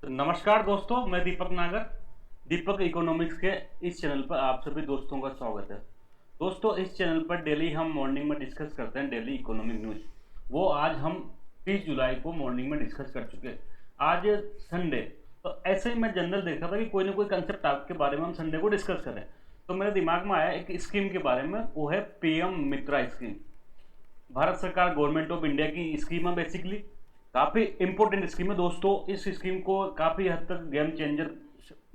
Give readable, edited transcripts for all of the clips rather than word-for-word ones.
तो नमस्कार दोस्तों, मैं दीपक नागर। दीपक इकोनॉमिक्स के इस चैनल पर आप सभी दोस्तों का स्वागत है। दोस्तों, इस चैनल पर डेली हम मॉर्निंग में डिस्कस करते हैं डेली इकोनॉमिक न्यूज। वो आज हम 30 जुलाई को मॉर्निंग में डिस्कस कर चुके हैं। आज संडे, तो ऐसे ही मैं जनरल देख रहा था कि कोई ना कोई कंसेप्ट आपके बारे में हम संडे को डिस्कस करें। तो मेरे दिमाग में आया एक स्कीम के बारे में, वो है पीएम मित्रा स्कीम। भारत सरकार गवर्नमेंट ऑफ इंडिया की स्कीम है। बेसिकली काफ़ी इंपॉर्टेंट स्कीम है दोस्तों। इस स्कीम को काफ़ी हद तक गेम चेंजर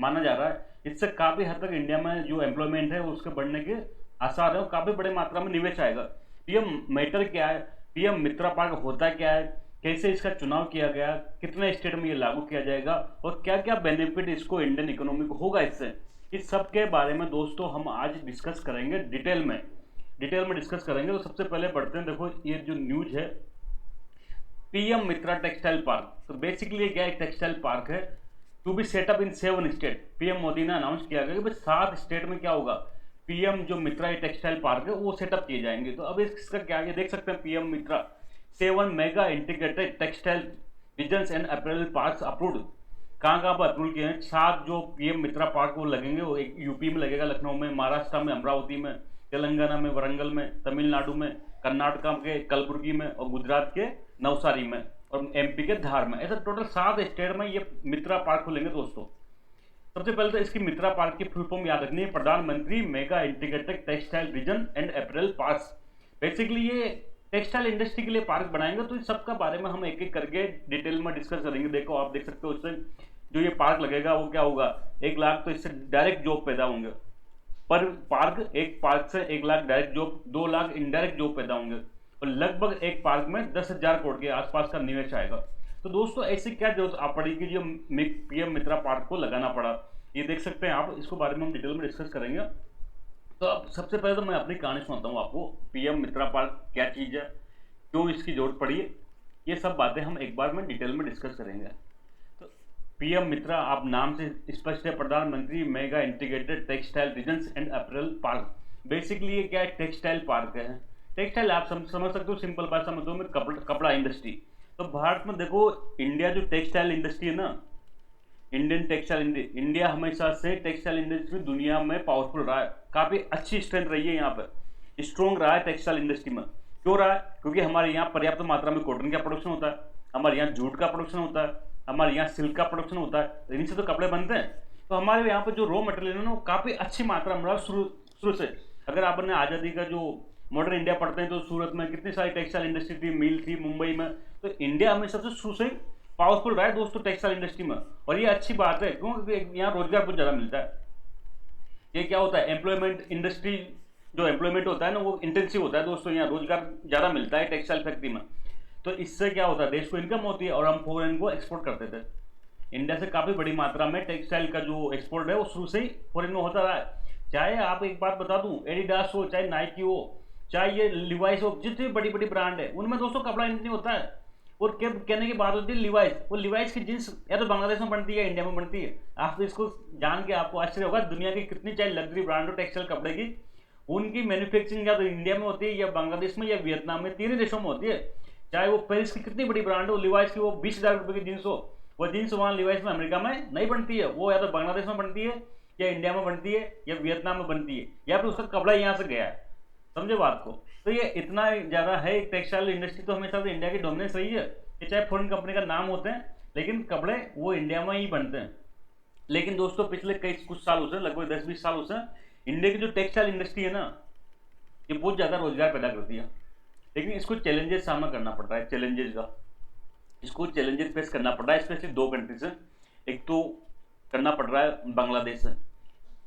माना जा रहा है। इससे काफ़ी हद तक इंडिया में जो एम्प्लॉयमेंट है उसके बढ़ने के आसार है और काफ़ी बड़े मात्रा में निवेश आएगा। पीएम मैटर क्या है, पीएम मित्रा पार्क होता क्या है, कैसे इसका चुनाव किया गया, कितने स्टेट में ये लागू किया जाएगा और क्या क्या बेनिफिट इसको इंडियन इकोनॉमी को होगा इससे, इस सब के बारे में दोस्तों हम आज डिस्कस करेंगे डिटेल में डिस्कस करेंगे। तो सबसे पहले पढ़ते हैं। देखो, ये जो न्यूज है, पीएम मित्रा टेक्सटाइल पार्क। तो बेसिकली क्या एक टेक्सटाइल पार्क है to be setup in 7 state. PM Modi ने अनाउंस किया गया कि भाई 7 स्टेट में क्या होगा, पीएम जो मित्रा टेक्सटाइल पार्क है वो सेटअप किए जाएंगे। तो अब इसका क्या, ये देख सकते हैं, PM Mitra 7 mega integrated textile regions and apparel parks approved. कहाँ कहाँ पर अप्रूव किए हैं? 7 जो पीएम मित्रा पार्क वो लगेंगे, वो एक यूपी में लगेगा लखनऊ में, महाराष्ट्र में अमरावती में, तेलंगाना में वरंगल में, तमिलनाडु में, कर्नाटका के कलबुर्गी में और गुजरात के नवसारी में और एमपी के धार में। ऐसे टोटल 7 स्टेट में ये मित्रा पार्क खुलेंगे दोस्तों। सबसे पहले तो इसकी मित्रा पार्क की फुल फॉर्म याद रखनी है, प्रधानमंत्री mega integrated textile region and apparel parks. Basically ये टेक्सटाइल इंडस्ट्री के लिए पार्क बनाएंगे। तो इस सब का बारे में हम एक एक करके डिटेल में डिस्कस करेंगे। देखो, आप देख सकते हो इससे जो ये पार्क लगेगा वो क्या होगा, 1 लाख तो इससे डायरेक्ट जॉब पैदा होंगे पर पार्क। एक पार्क से 1 lakh direct job, 2 lakh indirect job पैदा होंगे और लगभग एक पार्क में 10,000 करोड़ के आसपास का निवेश आएगा। तो दोस्तों, ऐसी क्या जरूरत आप पड़ी कि जो पीएम मित्रा पार्क को लगाना पड़ा, ये देख सकते हैं आप। इसको बारे में हम डिटेल में डिस्कस करेंगे। तो अब सबसे पहले तो मैं अपनी कहानी सुनाता हूँ आपको। पीएम मित्रा पार्क क्या चीज़ है, क्यों इसकी जरूरत पड़ी है, ये सब बातें हम एक बार में डिटेल में डिस्कस करेंगे। तो पीएम मित्रा, आप नाम से स्पष्ट है, प्रधानमंत्री mega integrated textile regions and apparel park. Basically ये क्या है, टेक्सटाइल पार्क है। टेक्सटाइल आप समझ सकते हो, सिंपल भाषा में, कपड़ा इंडस्ट्री। तो भारत में देखो, इंडिया जो टेक्सटाइल इंडस्ट्री है ना, इंडियन टेक्सटाइल इंडिया हमेशा से टेक्सटाइल इंडस्ट्री दुनिया में पावरफुल रहा है। काफ़ी अच्छी स्ट्रेंथ रही है, यहाँ पर स्ट्रॉन्ग रहा है टेक्सटाइल इंडस्ट्री में। क्यों रहा है? क्योंकि हमारे यहाँ पर्याप्त मात्रा में कॉटन का प्रोडक्शन होता है, हमारे यहाँ जूट का प्रोडक्शन होता है, हमारे यहाँ सिल्क का प्रोडक्शन होता है, इनसे तो कपड़े बनते हैं। तो हमारे यहाँ पर जो रॉ मटेरियल है ना, वो काफ़ी अच्छी मात्रा में रहा शुरू से। अगर आपने आज़ादी का जो मॉडर्न इंडिया पढ़ते हैं तो सूरत में कितनी सारी टेक्सटाइल इंडस्ट्री थी, मिल थी मुंबई में। तो इंडिया हमेशा से शुरू से पावरफुल रहा है दोस्तों टेक्सटाइल इंडस्ट्री में। और ये अच्छी बात है, क्योंकि यहाँ रोजगार बहुत ज़्यादा मिलता है। ये क्या होता है, एम्प्लॉयमेंट इंडस्ट्री, जो एम्प्लॉयमेंट होता है ना वो इंटेंसिव होता है दोस्तों। यहाँ रोजगार ज़्यादा मिलता है टेक्सटाइल फैक्ट्री में। तो इससे क्या होता है, देश को इनकम होती है और हम फॉरेन को एक्सपोर्ट करते थे। इंडिया से काफ़ी बड़ी मात्रा में टेक्सटाइल का जो एक्सपोर्ट है वो शुरू से ही फॉरेन में होता रहा है। चाहे आप एक बात बता दूं, एडिडास हो, चाहे नाइकी हो, चाहे ये लिवाइस हो, जितनी बड़ी बड़ी ब्रांड है उनमें दोस्तों कपड़ा नहीं होता है। और क्या कहने की बात होती है लिवाइस, वो लिवाइस की जींस या तो बांग्लादेश में बनती है, इंडिया में बनती है। आप तो इसको जान के आपको आश्चर्य होगा, दुनिया की कितनी चाहे लग्जरी ब्रांड हो टेक्सटाइल कपड़े की, उनकी मैन्युफैक्चरिंग या तो इंडिया में होती है या बांग्लादेश में या वियतनाम में, 3 ही देशों में होती है। चाहे वो पेरिस की कितनी बड़ी ब्रांड हो, लिवाइस की, वो 20,000 रुपये की जींस हो, वो जींस वहाँ लिवाइस में अमेरिका में नहीं बनती है, वो या तो बांग्लादेश में बनती है या इंडिया में बनती है या वियतनाम में बनती है, या फिर उसका कपड़ा यहाँ से गया है। समझे बात को? तो ये इतना ज़्यादा है टेक्सटाइल इंडस्ट्री। तो हमेशा से इंडिया की डोमिनेंस रही है। ये चाहे फॉरेन कंपनी का नाम होते हैं लेकिन कपड़े वो इंडिया में ही बनते हैं। लेकिन दोस्तों पिछले कुछ सालों से, लगभग 10-20 सालों से, इंडिया की जो टेक्सटाइल इंडस्ट्री है ना, ये बहुत ज़्यादा रोजगार पैदा करती है। लेकिन इसको चैलेंजेस सामना करना पड़ रहा है, इसको चैलेंजेस फेस करना पड़ रहा है, स्पेशली 2 कंट्री से। एक तो करना पड़ रहा है बांग्लादेश से।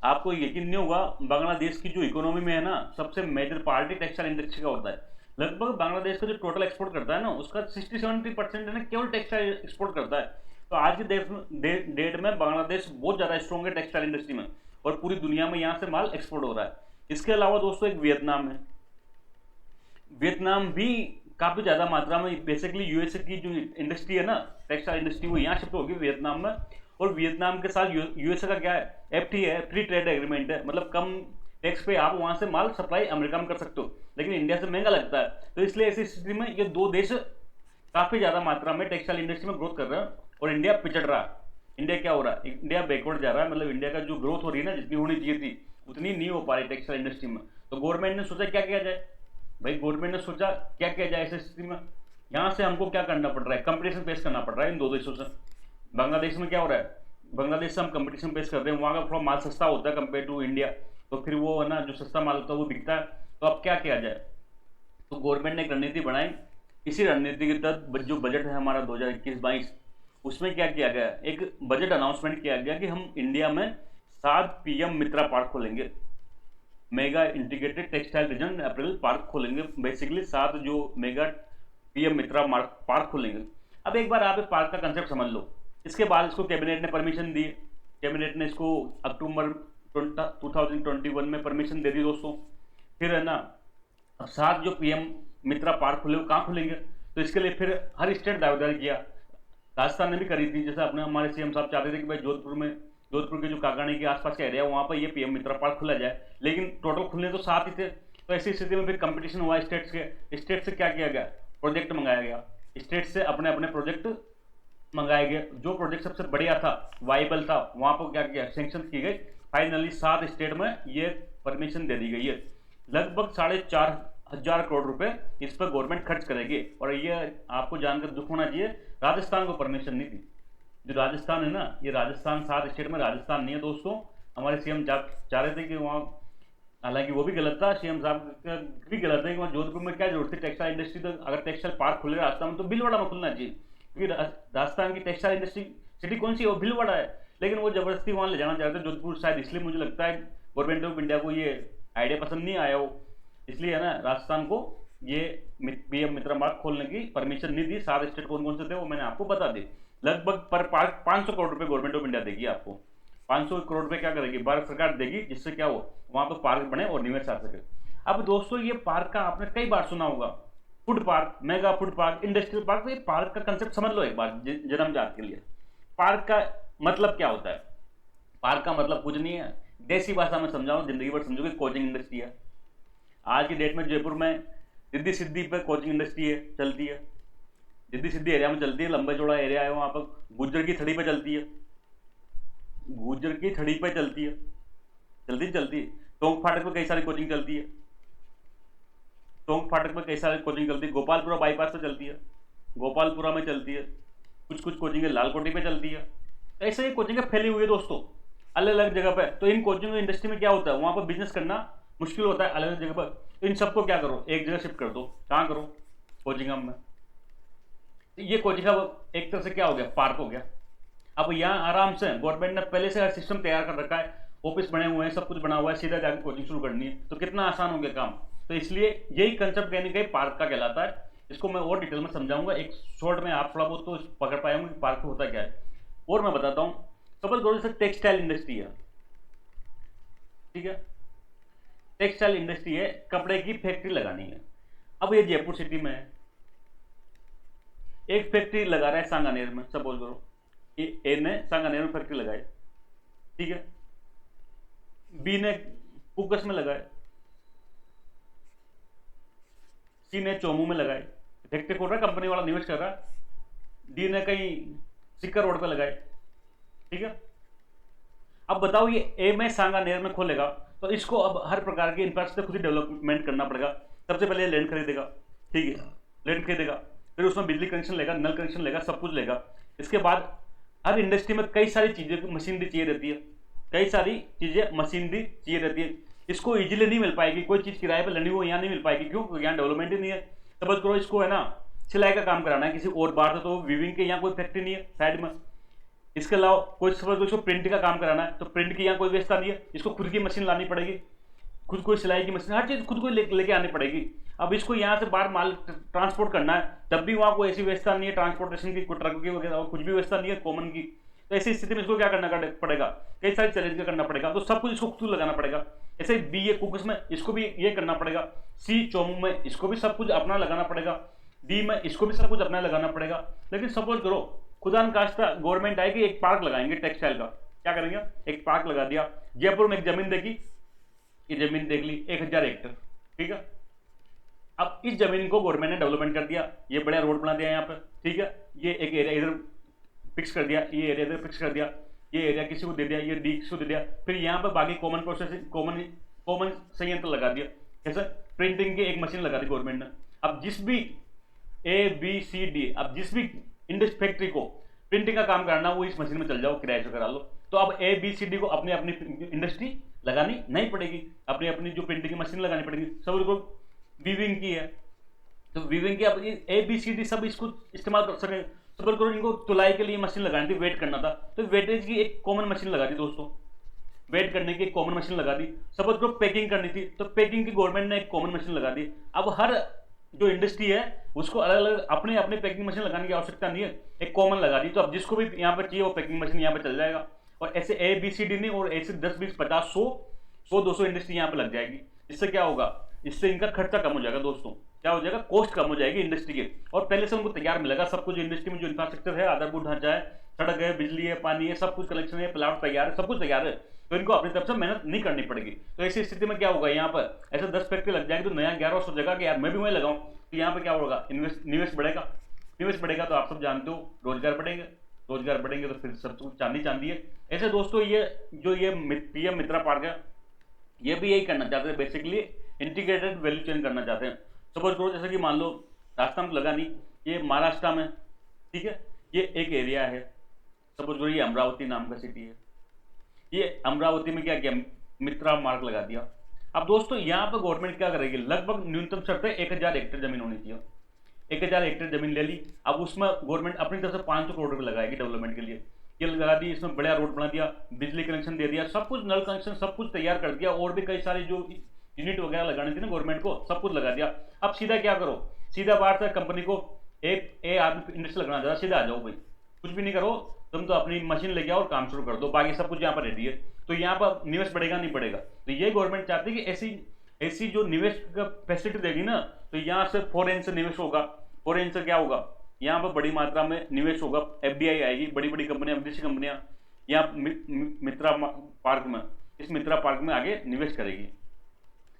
आपको यकीन नहीं होगा, बांग्लादेश की जो इकोनॉमी में है ना, सबसे मेजर पार्टी टेक्सटाइल इंडस्ट्री का होता है। लगभग बांग्लादेश का जो टोटल एक्सपोर्ट करता है ना, उसका 60-70% है ना केवल टेक्सटाइल एक्सपोर्ट करता है। तो आज की डेट में बांग्लादेश बहुत ज़्यादा स्ट्रॉन्ग है टेक्सटाइल इंडस्ट्री में और पूरी दुनिया में यहाँ से माल एक्सपोर्ट हो रहा है। इसके अलावा दोस्तों एक वियतनाम है। वियतनाम भी काफ़ी ज़्यादा मात्रा में, बेसिकली यूएसए की जो इंडस्ट्री है ना टेक्सटाइल इंडस्ट्री, वो यहाँ शिफ्ट होगी वियतनाम में। और वियतनाम के साथ यूएसए का क्या है, एफटी है, फ्री ट्रेड एग्रीमेंट है। मतलब कम टैक्स पे आप वहाँ से माल सप्लाई अमेरिका में कर सकते हो, लेकिन इंडिया से महंगा लगता है। तो इसलिए ऐसी स्थिति में ये 2 देश काफ़ी ज़्यादा मात्रा में टेक्सटाइल इंडस्ट्री में ग्रोथ कर रहे हैं और इंडिया पिछड़ रहा है। इंडिया क्या हो रहा है, इंडिया बैकवर्ड जा रहा है, मतलब इंडिया का जो ग्रोथ हो रही है ना, जितनी होनी चाहिए थी उतनी नहीं हो पा रही टेक्सटाइल इंडस्ट्री में। तो गवर्नमेंट ने सोचा क्या किया जाए, भाई गवर्नमेंट ने सोचा क्या किया जाए ऐसी स्थिति में। यहाँ से हमको क्या करना पड़ रहा है, कंपटीशन फेस करना पड़ रहा है इन दो देशों से। बांग्लादेश में क्या हो रहा है, बांग्लादेश से हम कंपटीशन फेस कर रहे हैं, वहाँ का थोड़ा माल सस्ता होता है कंपेयर टू इंडिया, तो फिर वो है ना जो सस्ता माल होता है वो बिकता है। तो अब क्या किया जाए, तो गवर्नमेंट ने एक रणनीति बनाई। इसी रणनीति के तहत जो बजट है हमारा 2021-22, उसमें क्या किया गया, एक बजट अनाउंसमेंट किया गया कि हम इंडिया में 7 पीएम मित्रा पार्क खोलेंगे, मेगा इंटीग्रेटेड टेक्सटाइल रीजन अप्रैल पार्क खोलेंगे। बेसिकली 7 जो मेगा पीएम मित्रा पार्क खोलेंगे। अब एक बार आप इस पार्क का कंसेप्ट समझ लो। इसके बाद इसको कैबिनेट ने परमिशन दी, कैबिनेट ने इसको अक्टूबर 2021 में परमिशन दे दी दोस्तों। फिर है ना, अब 7 जो पीएम मित्रा पार्क खुले वो कहाँ खुलेंगे, तो इसके लिए फिर हर स्टेट दावेदारी किया। राजस्थान ने भी करी थी, जैसे अपने हमारे सीएम साहब चाहते थे कि भाई जोधपुर के जो कागानी के आसपास का एरिया है वहाँ पर ये पीएम मित्रा पार्क खुला जाए, लेकिन टोटल खुलने तो 7 ही थे। तो ऐसी स्थिति में फिर कंपटीशन हुआ स्टेट्स के, स्टेट से क्या किया गया, प्रोजेक्ट मंगाया गया, स्टेट से अपने अपने प्रोजेक्ट मंगाए गए। जो प्रोजेक्ट सबसे बढ़िया था, वाइबल था, वहाँ पर क्या किया, सेंक्शन की गई। फाइनली 7 स्टेट में ये परमिशन दे दी गई है। लगभग 4,500 करोड़ रुपए इस पर गवर्नमेंट खर्च करेगी। और ये आपको जानकर दुख होना चाहिए, राजस्थान को परमिशन नहीं थी। जो राजस्थान है ना, ये राजस्थान 7 स्टेट में राजस्थान नहीं है दोस्तों। हमारे सीएम चाह रहे थे कि वहाँ, हालांकि वो भी गलत था, सीएम साहब का भी गलत है कि वहाँ जोधपुर में क्या जरूरत थी टेक्सटाइल इंडस्ट्री। तो अगर टेक्सटाइल पार्क खुले राजस्थान में तो भीलवाड़ा में खुलना चाहिए, क्योंकि राजस्थान की टेक्सटाइल इंडस्ट्री सिटी कौन सी है, वो भीलवाड़ा है। लेकिन वो जबरदस्ती वहाँ ले जाना चाहते थे जोधपुर, शायद इसलिए मुझे लगता है गवर्नमेंट ऑफ इंडिया को ये आइडिया पसंद नहीं आया हो, इसलिए है ना राजस्थान को ये पीएम मित्रा पार्क खोलने की परमिशन नहीं दी। 7 स्टेट कौन कौन से थे वो मैंने आपको बता दी। लगभग पर पार्क 500 करोड़ रुपए गवर्नमेंट ऑफ इंडिया देगी आपको। 500 करोड़ रुपए क्या करेगी, भारत सरकार देगी, जिससे क्या हो वहां पर पार्क बने और निवेश आ सके। अब दोस्तों ये पार्क का आपने कई बार सुना होगा, food park, mega food park, industrial park. तो ये पार्क का कंसेप्ट समझ लो एक बार जन्मजात के लिए। पार्क का मतलब क्या होता है, पार्क का मतलब कुछ नहीं है, देसी भाषा में समझाऊं, जिंदगी भर समझोगे, कोचिंग इंडस्ट्री है। आज की डेट में जयपुर में रिद्धि सिद्धि पे कोचिंग इंडस्ट्री है, चलती है, रिद्धि सिद्धि एरिया में चलती है, लंबा चौड़ा एरिया है वहां पर। गुज्जर की थड़ी पे चलती है, गुज्जर की थड़ी पे चलती है, चलती है। टोंक फाटक पे कई सारी कोचिंग चलती है, टोंक फाटक पे कई सारी कोचिंग चलती है। गोपालपुरा बाईपास पे चलती है, गोपालपुरा में चलती है, कुछ कुछ कोचिंग लालकोटी पे चलती है। ऐसे ही कोचिंग फैली हुई है दोस्तों अलग अलग जगह पे। तो इन कोचिंग इंडस्ट्री में क्या होता है, वहां पर बिजनेस करना मुश्किल होता है अलग अलग जगह पर। तो इन सबको क्या करो, एक जगह शिफ्ट कर दो। कहाँ करो, कोचिंग में। ये कोचिंग एक तरह से क्या हो गया, पार्क हो गया। अब यहाँ आराम से गवर्नमेंट ने पहले से सिस्टम तैयार कर रखा है, ऑफिस बने हुए हैं, सब कुछ बना हुआ है, सीधा जाकर कोचिंग शुरू करनी है, तो कितना आसान हो गया काम। तो इसलिए यही कंसेप्ट कहीं ना कहीं पार्क का कहलाता है। इसको मैं और डिटेल में समझाऊंगा, एक शॉर्ट में आप थोड़ा बहुत तो पकड़ पाए होंगे कि पार्क होता क्या है। और मैं बताता हूँ, सपोज करो जैसे टेक्सटाइल इंडस्ट्री है, ठीक है, टेक्सटाइल इंडस्ट्री है, कपड़े की फैक्ट्री लगानी है। अब ये जयपुर सिटी में है, एक फैक्ट्री लगा रहा है सांगानेर में, सपोज करो ए ने सांगानेर में फैक्ट्री लगाई, ठीक है, बी ने कुकस में लगाए, सी ने चोमू में लगाए, फैक्ट्री खोल रहा है, कंपनी वाला निवेश कर रहा है। डी ने कहीं सिक्कर रोड पे लगाए, ठीक है। अब बताओ ये ए में सांगानेर में खोलेगा, तो इसको अब हर प्रकार के इंफ्रास्ट्रक्चर खुद ही डेवलपमेंट करना पड़ेगा। सबसे पहले लैंड खरीदेगा, ठीक है, लैंड खरीदेगा, फिर उसमें बिजली कनेक्शन लेगा, नल कनेक्शन लेगा, सब कुछ लेगा। इसके बाद हर इंडस्ट्री में कई सारी चीजें, मशीनरी चाहिए रहती है, कई सारी चीजें मशीनरी चाहिए रहती है। इसको इजीली नहीं मिल पाएगी, कोई चीज किराए पर लड़ी हुई यहाँ नहीं मिल पाएगी, क्यों, क्योंकि यहाँ डेवलपमेंट ही नहीं है। समझ करो इसको है ना सिलाई का काम कराना है किसी और बाहर से, तो वीविंग के यहाँ कोई फैक्ट्री नहीं है साइड में। इसके अलावा कोई समझ इसको प्रिंट का काम कराना है, तो प्रिंट की यहाँ कोई व्यवस्था नहीं है, इसको खुद की मशीन लानी पड़ेगी, खुद कोई सिलाई की मशीन, हर चीज खुद को लेके आनी पड़ेगी। अब इसको यहाँ से बाहर माल ट्रांसपोर्ट करना है, तब भी वहाँ कोई ऐसी व्यवस्था नहीं है ट्रांसपोर्टेशन की, कोई ट्रक की वगैरह कुछ भी व्यवस्था नहीं है कॉमन की। तो ऐसी स्थिति में इसको क्या करना पड़ेगा, कई सारे चैलेंज करना पड़ेगा, तो सब कुछ इसको खुद लगाना पड़ेगा। ऐसे बी ये कुकस में, इसको भी ये करना पड़ेगा। सी चोमू में, इसको भी सब कुछ अपना लगाना पड़ेगा। डी में, इसको भी सब कुछ अपना लगाना पड़ेगा। लेकिन सपोज करो खुदा न खास्ता गवर्नमेंट आएगी, एक पार्क लगाएंगे टेक्सटाइल का, क्या करेंगे, एक पार्क लगा दिया। जयपुर में एक जमीन देखी, ये जमीन देख ली 1000 हेक्टर, ठीक है। अब इस जमीन को गवर्नमेंट ने डेवलपमेंट कर दिया, ये बड़ा रोड बना दिया यहाँ पे, ठीक है। ये एक एरिया इधर फिक्स कर दिया, ये एरिया इधर फिक्स कर दिया, ये एरिया किसी को दे दिया, ये डी किसी को दे दिया, फिर यहाँ पर बाकी कॉमन प्रोसेसिंग कॉमन संयंत्र लगा दिया। कैसे? प्रिंटिंग की एक मशीन लगा दी गवर्नमेंट ने। अब जिस भी ABCD, अब जिस भी इंडस्ट्री फैक्ट्री को प्रिंटिंग का काम करना, वो इस मशीन में चल जाओ, किराए से करा लो। तो अब ABCD को अपनी अपनी इंडस्ट्री लगानी नहीं पड़ेगी, अपनी अपनी जो प्रिंटिंग की मशीन लगानी पड़ेगी। सब को वीविंग की है, तो वीविंग की अब ABCD सब इसको इस्तेमाल कर सके। सपोज करो इनको तुलाई के लिए मशीन लगानी थी, वेट करना था, तो वेटेज की एक कॉमन मशीन लगा दी दोस्तों, वेट करने की एक कॉमन मशीन लगा दी। सपोज करो पैकिंग करनी थी, तो पैकिंग की गवर्नमेंट ने एक कॉमन मशीन लगा दी। अब हर जो इंडस्ट्री है उसको अलग अलग अपने अपने पैकिंग मशीन लगाने की आवश्यकता नहीं है, एक कॉमन लगा दी। तो अब जिसको भी यहाँ पर चाहिए वो पैकिंग मशीन यहाँ पर चल जाएगा। और ऐसे ABCD नहीं, और ऐसे 10 20 50 100 200 इंडस्ट्री यहाँ पर लग जाएगी। इससे क्या होगा? इससे इनका खर्चा कम हो जाएगा दोस्तों। क्या हो जाएगा? कॉस्ट कम हो जाएगी इंडस्ट्री की, और पहले से उनको तैयार मिलेगा सब कुछ। इंडस्ट्री में जो इंफ्रास्ट्रक्चर है, आधारभूत ढांचा है, सड़क है, बिजली है, पानी है, सब कुछ कलेक्शन है, प्लाट तैयार है, सब कुछ तैयार है, तो इनको अपनी तरफ से मेहनत नहीं करनी पड़ेगी। तो ऐसी स्थिति में क्या होगा? यहाँ पर ऐसे 10 फैक्ट्री लग जाएगी, तो नया 11 सोचेगा कि यार मैं भी वहीं लगाऊं, तो यहाँ पर क्या होगा? निवेश बढ़ेगा। निवेश बढ़ेगा तो आप सब जानते हो रोजगार बढ़ेंगे, रोजगार बढ़ेंगे तो फिर सब कुछ चांदी चांदी है। ऐसे दोस्तों ये जो ये PM मित्रा पार्क है, ये भी यही करना चाहते हैं, बेसिकली इंटीग्रेटेड वैल्यू चेन करना चाहते हैं। सपोज करो जैसे कि मान लो राजस्थान लगा नहीं, ये महाराष्ट्र में, ठीक है, ये एक एरिया है। सपोज करो ये अमरावती नाम का सिटी है, ये अमरावती में क्या किया? मित्रा मार्ग लगा दिया। अब दोस्तों यहाँ पर गवर्नमेंट क्या करेगी? लगभग न्यूनतम शर्त है 1000 हेक्टेयर जमीन होनी चाहिए। 1000 हेक्टेयर जमीन ले ली। अब उसमें गवर्नमेंट अपनी तरफ से 500 करोड़ रुपए लगाएगी डेवलपमेंट के लिए। ये लगा दी, इसमें बड़ा रोड बना दिया, बिजली कनेक्शन दे दिया, सब कुछ, नल कनेक्शन सब कुछ तैयार कर दिया, और भी कई सारे जो यूनिट वगैरह लगाने थे ना गवर्नमेंट को, सब कुछ लगा दिया। अब सीधा क्या करो? सीधा बाहर से कंपनी को एक आदमी इंडस्ट्री लगाना चाहता, सीधा आ जाओ भाई, कुछ भी नहीं करो, तुम तो अपनी मशीन लेके आओ और काम शुरू कर दो, बाकी सब कुछ यहाँ पर रेडी है। तो यहाँ पर निवेश बढ़ेगा नहीं बढ़ेगा? तो ये गवर्नमेंट चाहती है कि ऐसी जो निवेश का फैसिलिटी देगी ना, तो यहाँ से फॉरेन से निवेश होगा। फॉरेन से क्या होगा? यहाँ पर बड़ी मात्रा में निवेश होगा, FDI आएगी, बड़ी बड़ी कंपनियां, विदेशी कंपनियां यहाँ मित्रा पार्क में, इस मित्रा पार्क में आगे निवेश करेगी।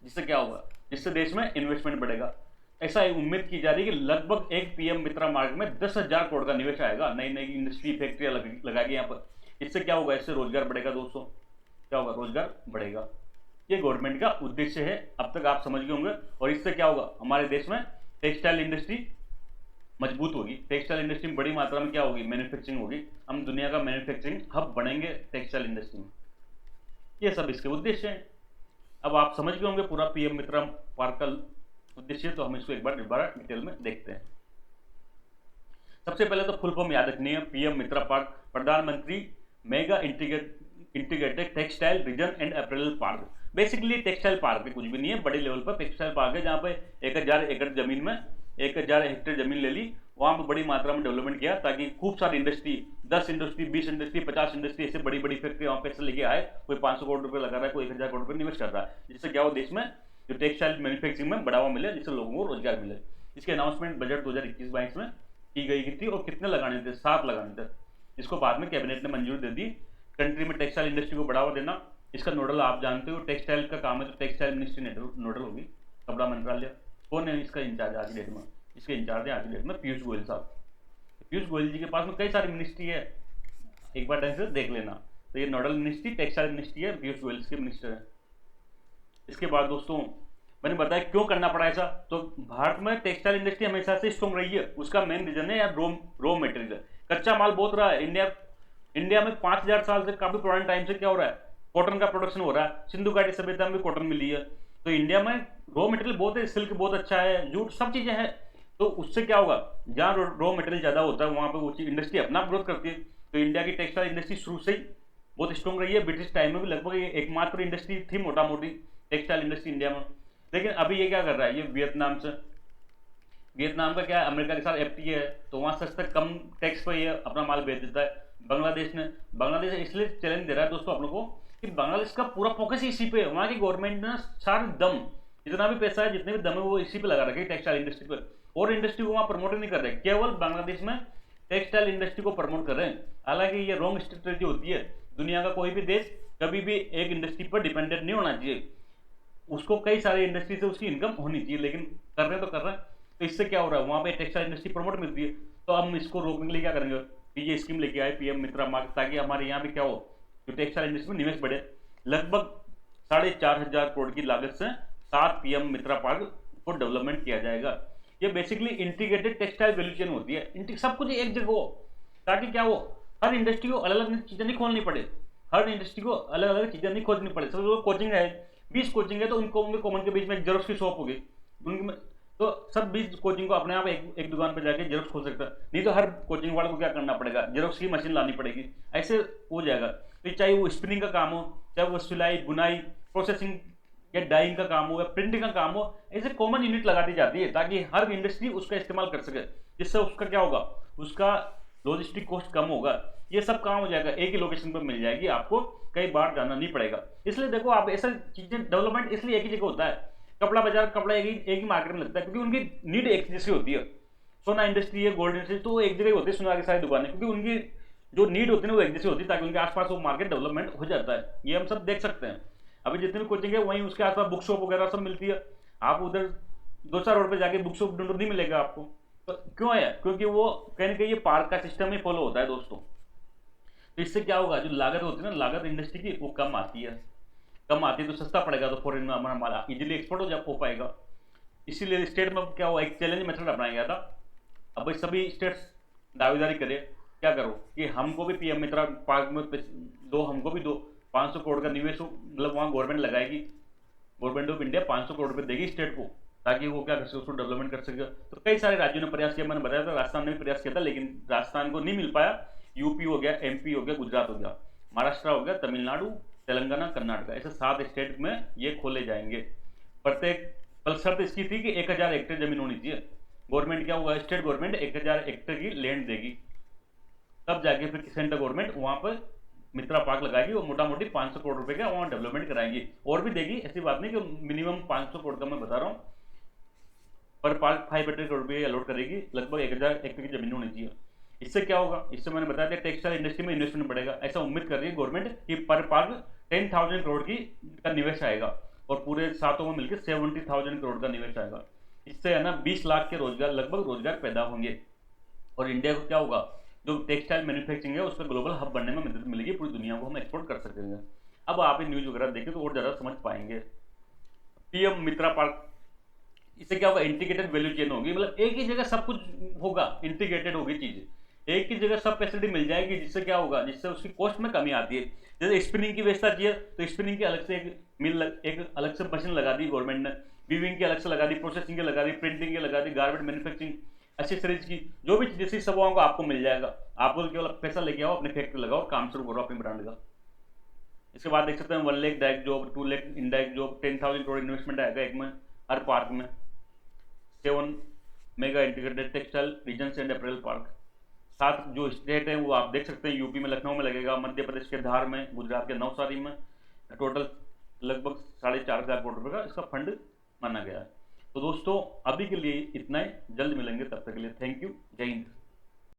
जिससे क्या होगा? जिससे देश में इन्वेस्टमेंट बढ़ेगा। ऐसा उम्मीद की जा रही है कि लगभग एक PM मित्रा मार्ग में 10,000 करोड़ का निवेश आएगा, नई नई इंडस्ट्री फैक्ट्रियां लगाएगी यहाँ पर। इससे क्या होगा? इससे रोजगार बढ़ेगा दोस्तों। क्या होगा? रोजगार बढ़ेगा। ये गवर्नमेंट का उद्देश्य है, अब तक आप समझ गए होंगे। और इससे क्या होगा? हमारे देश में टेक्सटाइल इंडस्ट्री मजबूत होगी। टेक्सटाइल इंडस्ट्री में बड़ी मात्रा में क्या होगी? मैन्युफैक्चरिंग होगी। हम दुनिया का मैन्युफैक्चरिंग हब बनेंगे टेक्सटाइल इंडस्ट्री में। ये सब इसके उद्देश्य हैं। अब आप समझ गए होंगे पूरा PM मित्रा पार्क का उद्देश्य, तो हम इसको एक बार दोबारा डिटेल में देखते हैं। सबसे पहले तो फुल फॉर्म याद रखनी है, PM मित्रा पार्क, प्रधानमंत्री mega integrated textile region and apparel park. Basically textile park है, कुछ भी नहीं है, बड़े लेवल पर टेक्सटाइल पार्क है, जहाँ पे 1000 एकड़ जमीन में 1000 हेक्टेयर जमीन ले ली, वहां पर बड़ी मात्रा में डेवलपमेंट किया, ताकि खूब सारी इंडस्ट्री, 10 इंडस्ट्री, 20 इंडस्ट्री, 50 इंडस्ट्री, ऐसे बड़ी बड़ी फैक्ट्री वहां पैसे लेके आए। कोई 500 करोड़ रुपए लगा रहा है, कोई 1000 करोड़ रुपए निवेश कर रहा है, जिससे क्या हो? देश में जो टेक्सटाइल मैन्युफैक्चरिंग में बढ़ावा मिले, जिससे लोगों को रोजगार मिले। इसके अनाउंसमेंट बजट 2021-22 में की गई थी, और कितने लगाने थे? 7 लगाने थे, जिसको बाद में कैबिनेट ने मंजूरी दे दी। कंट्री में टेक्सटाइल इंडस्ट्री को बढ़ावा देना, इसका नोडल आप जानते हो, टेक्सटाइल का काम है, तो टेक्सटाइल मिनिस्ट्री नोडल होगी, कपड़ा मंत्रालय। कौन है इसका इंचार्ज आज की डेट में? इसके इंचार्ज है आज की डेट में पीयूष गोयल साहब। पीयूष गोयल जी के पास में कई सारी मिनिस्ट्री है, एक बार ढंग से देख लेना। तो ये नोडल मिनिस्ट्री टेक्सटाइल मिनिस्ट्री है, पीयूष गोयल के मिनिस्टर है। इसके बाद दोस्तों मैंने बताया क्यों करना पड़ा ऐसा। तो भारत में टेक्सटाइल इंडस्ट्री हमेशा से स्ट्रॉन्ग रही है, उसका मेन रीजन है यार रॉ मटेरियल, कच्चा माल बहुत रहा है। इंडिया में 5000 साल से, काफी पुराने टाइम से क्या हो रहा है? कॉटन का प्रोडक्शन हो रहा है। सिंधु घाटी सभ्यता में कॉटन मिली है, तो इंडिया में रॉ मटेरियल बहुत है, सिल्क बहुत अच्छा है, जूट, सब चीजें हैं। तो उससे क्या होगा? जहाँ रॉ मटेरियल ज्यादा होता है वहां पर वो चीज इंडस्ट्री अपना ग्रोथ करती है। तो इंडिया की टेक्सटाइल इंडस्ट्री शुरू से ही बहुत स्ट्रॉन्ग रही है। ब्रिटिश टाइम में भी लगभग एकमात्र इंडस्ट्री थी मोटा मोटी टेक्सटाइल इंडस्ट्री इंडिया में। लेकिन अभी ये क्या कर रहा है? ये वियतनाम का क्या है, अमेरिका के साथ FTA है, तो वहां सस्ता कम टैक्स पर ये अपना माल बेच देता है। बांग्लादेश इसलिए चैलेंज दे रहा है दोस्तों आप लोगों को कि बांग्लादेश का पूरा फोकस इसी पे है। वहां की गवर्नमेंट ने सारा दम, जितना भी पैसा है, जितने भी दम है, वो इसी पे लगा रखे टेक्सटाइल इंडस्ट्री पर, और इंडस्ट्री को वहां प्रमोट नहीं कर रहे, केवल बांग्लादेश में टेक्सटाइल इंडस्ट्री को प्रमोट कर रहे हैं। हालांकि ये रॉन्ग स्ट्रेटेजी होती है। दुनिया का कोई भी देश कभी भी एक इंडस्ट्री पर डिपेंडेंट नहीं होना चाहिए, उसको कई सारे इंडस्ट्री से उसकी इनकम होनी चाहिए, लेकिन कर रहे हैं तो कर रहे हैं। तो इससे क्या हो रहा है? वहां पे टेक्सटाइल इंडस्ट्री प्रमोट मिलती है, तो हम इसको रोकने के लिए क्या करेंगे? ये स्कीम लेके आए पीएम मित्रा मार्ग, ताकि हमारे यहाँ भी क्या हो, जो टेक्सटाइल इंडस्ट्री में निवेश बढ़े। लगभग 4,500 करोड़ की लागत से 7 पीएम मित्रा पार्क को डेवलपमेंट किया जाएगा। ये basically integrated textile value chain होती है, सब कुछ एक जगह हो, ताकि क्या हो, हर इंडस्ट्री को अलग अलग चीजें नहीं खोलनी पड़े, हर इंडस्ट्री को अलग अलग चीजें नहीं खोजनी पड़े। सब लोग कोचिंग है, 20 कोचिंग है, तो उनको कॉमन के बीच में जेरोक्स की शॉप होगी उनकी, तो सब 20 कोचिंग को अपने आप एक दुकान पे जाके जेरोक्स खोल सकता है। नहीं तो हर कोचिंग वाले को क्या करना पड़ेगा, जेरोक्स की मशीन लानी पड़ेगी, ऐसे हो जाएगा। तो चाहे वो स्पिनिंग का काम हो, चाहे वो सिलाई बुनाई प्रोसेसिंग या डाइंग का काम हो या प्रिंटिंग का काम हो, ऐसे कॉमन यूनिट लगा दी जाती है ताकि हर इंडस्ट्री उसका इस्तेमाल कर सके, जिससे उसका क्या होगा, उसका लॉजिस्टिक कॉस्ट कम होगा। ये सब काम हो जाएगा, एक ही लोकेशन पर मिल जाएगी, आपको कई बार जाना नहीं पड़ेगा। इसलिए देखो आप, ऐसा चीजें डेवलपमेंट इसलिए एक ही जगह होता है। कपड़ा बाजार, कपड़ा एक ही मार्केट में लगता है, क्योंकि उनकी नीड एक जैसी होती है। सोना इंडस्ट्री है, गोल्ड इंडस्ट्री, तो एक जगह होती है सोना की सारी दुकानें, क्योंकि उनकी जो नीड होती है ना वो एक जैसी होती है, ताकि उनके आसपास वो मार्केट डेवलपमेंट हो जाता है। ये हम सब देख सकते हैं। अभी जितने भी कोचिंग है वहीं उसके आसपास बुक शॉप वगैरह सब मिलती है। आप उधर 2-4 रोड पे जाके बुक शॉप ढूंढो, नहीं मिलेगा आपको। तो क्यों है, क्योंकि वो कहीं ना कहीं ये पार्क का सिस्टम ही फॉलो होता है दोस्तों। तो इससे क्या होगा, जो लागत होती है ना, लागत इंडस्ट्री की वो कम आती है, तो सस्ता पड़ेगा, तो फॉरेन में हमारा माल इजीली एक्सपोर्ट हो पाएगा। इसीलिए स्टेट में क्या हुआ, एक चैलेंज मेथड अपनाया गया था। अब भाई सभी स्टेट्स दावेदारी करे, क्या करो कि हमको भी पीएम मित्रा पार्क में दो, हमको भी दो, 500 करोड़ का निवेश हो, मतलब वहाँ गवर्नमेंट लगाएगी, गवर्नमेंट ऑफ इंडिया 500 करोड़ रुपये देगी स्टेट को, ताकि वो क्या कर सके, उसको डेवलपमेंट कर सके। तो कई सारे राज्यों ने प्रयास किया, मैंने बताया था राजस्थान ने भी प्रयास किया था, लेकिन राजस्थान को नहीं मिल पाया। यूपी हो गया, एमपी हो गया, गुजरात हो गया, महाराष्ट्र हो गया, तमिलनाडु, तेलंगाना, कर्नाटक, ऐसे 7 स्टेट में ये खोले जाएंगे। प्रत्येक कल शर्त इसकी थी कि 1000 हेक्टेयर जमीन होनी चाहिए। गवर्नमेंट क्या हुआ, स्टेट गवर्नमेंट 1000 हेक्टेयर की लैंड देगी, तब जाके फिर सेंट्रल गवर्नमेंट वहां पर मित्रा पार्क लगाएगी और मोटा मोटी 500 करोड़ रुपए का वहां डेवलपमेंट कराएंगी। और भी देगी, ऐसी बात नहीं कि मिनिमम 500 करोड़ का मैं बता रहा हूँ, पर पार्क 500 करोड़ रुपये अलॉट करेगी। लगभग 1000 हेक्टेयर की जमीन होनी चाहिए। इससे क्या होगा, इससे मैंने बताया था टेक्सटाइल इंडस्ट्री में इन्वेस्टमेंट बढ़ेगा, ऐसा उम्मीद कर रही है गवर्नमेंट कि पर पार्क 10,000 करोड़ की का निवेश आएगा, और पूरे सातों में मिलकर 70,000 करोड़ का निवेश आएगा। इससे है ना 20 लाख के रोजगार, लगभग रोजगार पैदा होंगे, और इंडिया को क्या होगा, जो टेक्सटाइल मैन्युफैक्चरिंग है उसका ग्लोबल हब बनने में मदद मिलेगी, पूरी दुनिया को हम एक्सपोर्ट कर सकेंगे। अब आप ये न्यूज वगैरह देखें तो और ज्यादा समझ पाएंगे। पीएम मित्रा पार्क, इससे क्या होगा, इंटीग्रेटेड वैल्यू चेन होगी, मतलब एक ही जगह सब कुछ होगा, इंटीग्रेटेड होगी चीजें, एक ही जगह सब फैसिलिटी मिल जाएगी, जिससे क्या होगा, जिससे उसकी कॉस्ट में कमी आती है। जैसे स्पिनिंग की व्यवस्था चाहिए तो स्पिनिंग की अलग से एक मिल, एक अलग से मशीन लगा दी गवर्नमेंट ने, वीविंग की अलग से लगा दी, प्रोसेसिंग की लगा दी, प्रिंटिंग की लगा दी, गारमेंट मैन्युफैक्चरिंग, एक्सेसरीज की, जो भी जैसी सेवाओं को आपको मिल जाएगा। आपको केवल पैसा लेके आओ, अपने फैक्ट्री लगाओ, काम शुरू करो अपने ब्रांड का। इसके बाद देख सकते हैं 1 lakh direct job, 2 lakh indirect job, 10,000 crore investment आएगा एक में हर पार्क में। 7 mega integrated textile region and April park. 7 जो स्टेट है वो आप देख सकते हैं, यूपी में लखनऊ में लगेगा, मध्य प्रदेश के धार में, गुजरात के नवसारी में। टोटल लगभग 4,500 करोड़ रुपए का इसका फंड माना गया है। तो दोस्तों अभी के लिए इतना ही, जल्द मिलेंगे, तब तक के लिए थैंक यू, जय हिंद।